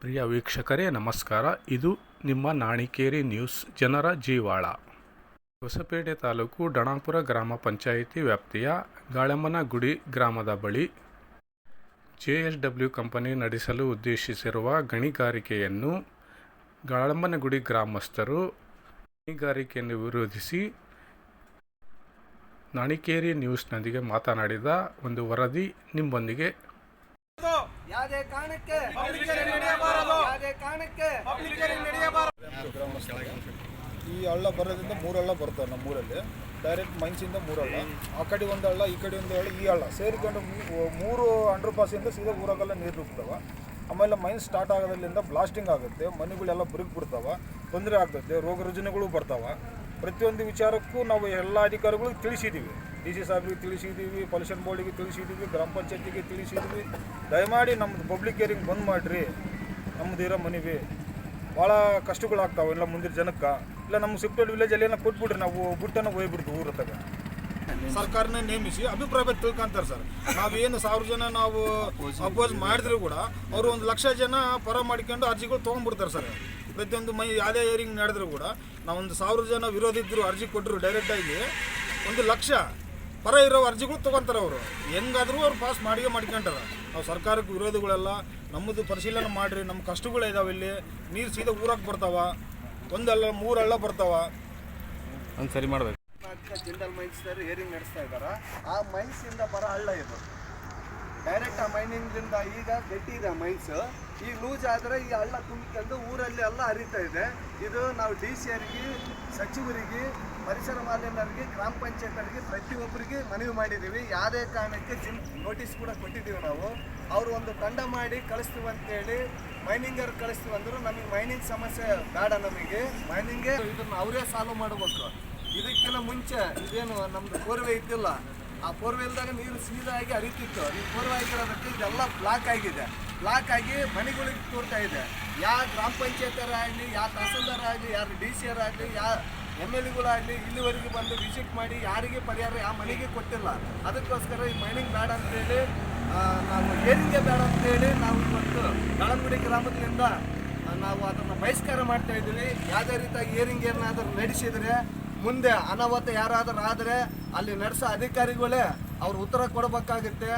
ಪ್ರಿಯ ವೀಕ್ಷಕರೇ ನಮಸ್ಕಾರ. ಇದು ನಿಮ್ಮ ನಾಣಿಕೇರಿ ನ್ಯೂಸ್. ಜನರ ಜೀವಾಳ. ಹೊಸಪೇಟೆ ತಾಲೂಕು ಡಣಾಪುರ ಗ್ರಾಮ ಪಂಚಾಯಿತಿ ವ್ಯಾಪ್ತಿಯ ಗಾಳಮ್ಮನಗುಡಿ ಗ್ರಾಮದ ಬಳಿ JSW ಕಂಪನಿ ನಡೆಸಲು ಉದ್ದೇಶಿಸಿರುವ ಗಣಿಗಾರಿಕೆಯನ್ನು ಗಾಳಮ್ಮನಗುಡಿ ಗ್ರಾಮಸ್ಥರು ಗಣಿಗಾರಿಕೆಯನ್ನು ವಿರೋಧಿಸಿ ನಾಣಿಕೇರಿ ನ್ಯೂಸ್ನೊಂದಿಗೆ ಮಾತನಾಡಿದ ಒಂದು ವರದಿ ನಿಮ್ಮೊಂದಿಗೆ. ಯಾವುದೇ ಕಾರಣಕ್ಕೆ ಈ ಹಳ್ಳ ಬರೋದ್ರಿಂದ 3 ಹಳ್ಳ ಬರ್ತವೆ ನಮ್ಮೂರಲ್ಲಿ. ಡೈರೆಕ್ಟ್ ಮೈನ್ಸಿಂದ 3 ಹಳ್ಳ, ಆ ಕಡೆ ಒಂದು ಹಳ್ಳ, ಈ ಕಡೆ ಒಂದು ಹಳ್ಳ, ಈ ಹಳ್ಳ ಸೇರಿಕೊಂಡು 3 ಅಂಡರ್ ಪಾಸಿಂದ ಸೀದಾ ಊರಾಗೆಲ್ಲ ನೀರು ನುಗ್ತಾವೆ. ಆಮೇಲೆ ಮೈನ್ಸ್ ಸ್ಟಾರ್ಟ್ ಆಗೋದ್ರಿಂದ ಬ್ಲಾಸ್ಟಿಂಗ್ ಆಗುತ್ತೆ, ಮನೆಗಳೆಲ್ಲ ಬಿಡ್ತಾವೆ, ತೊಂದರೆ ಆಗ್ತದೆ, ರೋಗ ರುಜಿನಗಳು ಬರ್ತಾವೆ. ಪ್ರತಿಯೊಂದು ವಿಚಾರಕ್ಕೂ ನಾವು ಎಲ್ಲ ಅಧಿಕಾರಿಗಳಿಗೆ ತಿಳಿಸಿದ್ದೀವಿ. DC ಸಾಹೇಬ್ರಿಗೆ ತಿಳಿಸಿದ್ದೀವಿ, ಪೊಲ್ಯೂಷನ್ ಬೋರ್ಡಿಗೆ ತಿಳಿಸಿದ್ದೀವಿ, ಗ್ರಾಮ ಪಂಚಾಯತಿಗೆ ತಿಳಿಸಿದ್ದೀವಿ. ದಯಮಾಡಿ ನಮ್ಮದು ಪಬ್ಲಿಕ್ ಏರಿಂಗ್ ಬಂದ್ ಮಾಡಿರಿ. ನಮ್ಮದು ಇರೋ ಮನೆವಿ ಭಾಳ ಕಷ್ಟಗಳಾಗ್ತಾವೆ ಎಲ್ಲ ಮುಂದಿನ ಜನಕ್ಕೆ. ಇಲ್ಲ ನಮ್ಮ ಸಿಪ್ಟೆಡ್ ವಿಲೇಜಲ್ಲಿ ಏನೋ ಕೊಟ್ಬಿಡ್ರಿ, ನಾವು ಬಿಟ್ಟನ್ನು ಹೋಗ್ಬಿಡ್ತೀವಿ ಊರ ತಗ. ಸರ್ಕಾರನೇ ನೇಮಿಸಿ ಅಭಿಪ್ರಾಯ ತಿಳ್ಕೊಂತಾರೆ ಸರ್. ನಾವೇನು 1000 ಜನ ನಾವು ಅಪೋಸ್ ಮಾಡಿದ್ರು ಕೂಡ ಅವರು 1 ಲಕ್ಷ ಜನ ಪರ ಮಾಡ್ಕೊಂಡು ಅರ್ಜಿಗಳು ತೊಗೊಂಡ್ಬಿಡ್ತಾರೆ ಸರ್. ಪ್ರತಿಯೊಂದು ಯಾವುದೇ ಏರಿಂಗ್ ನಡೆದ್ರು ಕೂಡ ನಾವೊಂದು 1000 ಜನ ವಿರೋಧ ಇದ್ದರು ಅರ್ಜಿ ಕೊಟ್ಟರು ಡೈರೆಕ್ಟಾಗಿ 1 ಲಕ್ಷ ಪರ ಇರೋ ಅರ್ಜಿಗಳು ತೊಗೊತಾರೆ ಅವರು. ಹೆಂಗಾದ್ರೂ ಅವ್ರು ಪಾಸ್ ಮಾಡ್ಕೊಂತಾರೆ. ನಾವು ಸರ್ಕಾರಕ್ಕೆ ವಿರೋಧಿಗಳೆಲ್ಲ ನಮ್ಮದು ಪರಿಶೀಲನೆ ಮಾಡಿರಿ, ನಮ್ಮ ಕಷ್ಟಗಳು ಇದಾವೆ. ಇಲ್ಲಿ ನೀರು ಸೀದಾ ಊರಾಗೆ ಬರ್ತಾವ, 1 ಹಳ್ಳ 3 ಹಳ್ಳ ಬರ್ತಾವ. ಒಂದು ಸರಿ ಮಾಡಬೇಕು. ಜಿಂದಾಲ್ ಮೈನ್ಸ್ನವರು ಏರಿಂಗ್ ನಡೆಸ್ತಾ ಇದ್ದಾರೆ. ಆ ಮೈನ್ಸಿಂದ ಬರೋ ಹಳ್ಳ ಇದು. ಡೈರೆಕ್ಟ್ ಆ ಮೈನಿಂಗ್ಲಿಂದ ಈಗ ಗಟ್ಟಿ ಇದೆ ಮೈನ್ಸ್. ಈಗ ಲೂಸ್ ಆದರೆ ಈ ಹಳ್ಳ ತುಂಬಿಕೊಂಡು ಊರಲ್ಲಿ ಎಲ್ಲ ಹರಿತಾ ಇದೆ. ಇದು ನಾವು DC ಅವರಿಗೆ, ಸಚಿವರಿಗೆ, ಪರಿಸರ ಮಾಲಿನ್ಯರಿಗೆ, ಗ್ರಾಮ ಪಂಚಾಯತ್ರಿಗೆ ಪ್ರತಿಯೊಬ್ಬರಿಗೆ ಮನವಿ ಮಾಡಿದ್ದೀವಿ. ಯಾವುದೇ ಕಾರಣಕ್ಕೆ ನೋಟಿಸ್ ಕೂಡ ಕೊಟ್ಟಿದ್ದೀವಿ ನಾವು. ಅವರು ಒಂದು ತಂಡ ಮಾಡಿ ಕಳಿಸ್ತೀವಿ ಅಂತೇಳಿ ಮೈನಿಂಗರ್ ಕಳಿಸ್ತೀವಿ ಅಂದರು. ನಮಗೆ ಮೈನಿಂಗ್ ಸಮಸ್ಯೆ ಬೇಡ, ನಮಗೆ ಮೈನಿಂಗೇ ಇದನ್ನು ಅವರೇ ಸಾಲ್ವ್ ಮಾಡಬೇಕು. ಇದಕ್ಕಿಂತ ಮುಂಚೆ ಇದೇನು ನಮ್ಮದು ಬೋರ್ವೆ ಇದ್ದಿಲ್ಲ, ಆ ಬೋರ್ವೆ ಇಲ್ದಾಗ ನೀರು ಸೀದಾಗಿ ಹರಿತಿತ್ತು. ಈ ಬೋರ್ವೆ ಆಗಿರೋದಕ್ಕೆ ಇದೆಲ್ಲ ಬ್ಲಾಕ್ ಆಗಿದೆ. ಬ್ಲಾಕ್ ಆಗಿ ಮನೆಗಳಿಗೆ ತೋರ್ತಾ ಇದೆ. ಯಾವ ಗ್ರಾಮ ಪಂಚಾಯತರಾಗಲಿ, ಯಾವ ತಹಸೀಲ್ದಾರ್ ಆಗಲಿ, ಯಾರು DC ಅವರಾಗಲಿ, ಯಾವ MLAಗಳಾಗಲಿ ಇಲ್ಲಿವರೆಗೆ ಬಂದು ವಿಸಿಟ್ ಮಾಡಿ ಯಾರಿಗೆ ಪರಿಹಾರ ಯಾವ ಮನೆಗೆ ಕೊಟ್ಟಿಲ್ಲ. ಅದಕ್ಕೋಸ್ಕರ ಈ ಮೈನಿಂಗ್ ಬೇಡ ಅಂತೇಳಿ ನಾವು ಏರಿಂಗೇ ಬೇಡ ಅಂತೇಳಿ ನಾವು ಇವತ್ತು ಗಾಳಮ್ಮನಗುಡಿ ಗ್ರಾಮದಿಂದ ನಾವು ಅದನ್ನು ಬಹಿಷ್ಕಾರ ಮಾಡ್ತಾ ಇದ್ದೀವಿ. ಯಾವುದೇ ರೀತಿಯಾಗಿ ಏರಿಂಗ್ ಏನಾದರೂ ನಡೆಸಿದರೆ ಮುಂದೆ ಅನಾಹುತ ಯಾರಾದರೂ ಆದರೆ ಅಲ್ಲಿ ನಡೆಸೋ ಅಧಿಕಾರಿಗಳೇ ಅವ್ರು ಉತ್ತರ ಕೊಡಬೇಕಾಗುತ್ತೆ.